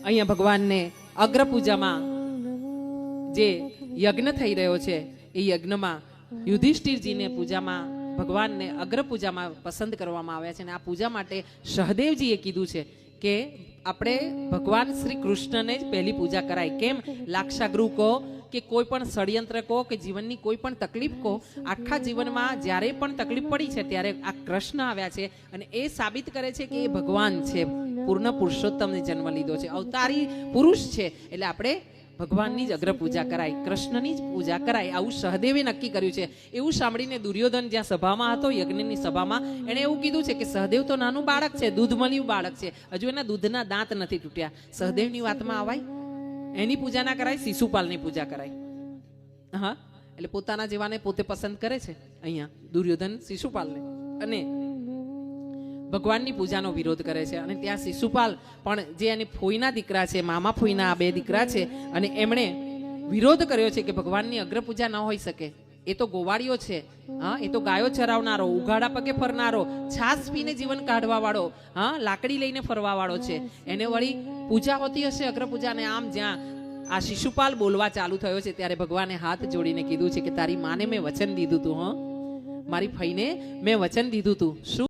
અહીંયા ભગવાનને અગ્ર પૂજામાં જે યજ્ઞ થઈ રહ્યો છે એ યજ્ઞમાં યુધિષ્ઠિરજીને પૂજામાં ભગવાનને અગ્ર પૂજામાં પસંદ કરવામાં આવ્યા છે અને આ પૂજા માટે સહદેવજીએ કીધું છે કે આપણે ભગવાન શ્રી કૃષ્ણને જ પહેલી પૂજા કરાય. કેમ? લાક્ષાગૃહ કહો કે કોઈ પણ ષડયંત્ર કહો કે જીવનની કોઈ પણ તકલીફ કહો, આખા જીવનમાં જ્યારે પણ તકલીફ પડી છે ત્યારે આ કૃષ્ણ આવ્યા છે અને એ સાબિત કરે છે કે એ ભગવાન છે, પૂર્ણ પુરુષોત્તમને જન્મ લીધો છે, અવતારી પુરુષ છે. એટલે આપણે ભગવાનની જ અગ્ર પૂજા કરાય, કૃષ્ણની જ પૂજા કરાય, આવું સહદેવે નક્કી કર્યું છે. એવું સાંભળીને દુર્યોધન જ્યાં સભામાં હતો, યજ્ઞની સભામાં, એણે એવું કીધું છે કે સહદેવ તો નાનું બાળક છે, દૂધમલ્યું બાળક છે, હજુ એના દૂધના દાંત નથી તૂટ્યા, સહદેવની વાતમાં આવાય? એની પૂજા ના કરાય, શિશુપાલની પૂજા કરાય. હા, એટલે પોતાના જેવાને પોતે પસંદ કરે છે અહીંયા દુર્યોધન શિશુપાલને, અને ભગવાનની પૂજાનો વિરોધ કરે છે. અને ત્યાં શિશુપાલ પણ જે એની ફોઈના દીકરા છે, મામા ફોઈના બે દીકરા છે, અને એમણે વિરોધ કર્યો છે કે ભગવાનની અગ્ર પૂજા ન હોઈ શકે. એ તો ગોવાળીઓ છે, હા, એ તો ગાયો ચરાવનારો, ઉઘાડા પગે ફરનારો, છાસ પીને જીવન કાઢવા વાળો, હા, લાકડી લઈને ફરવા વાળો છે, એને વળી પૂજા હોતી હશે અગ્ર પૂજા? ને આમ જ્યાં આ શિશુપાલ બોલવા ચાલુ થયો છે ત્યારે ભગવાને હાથ જોડીને કીધું છે કે તારી માને મેં વચન દીધું તું, હા, મારી ફઈને મેં વચન દીધું તું. શું?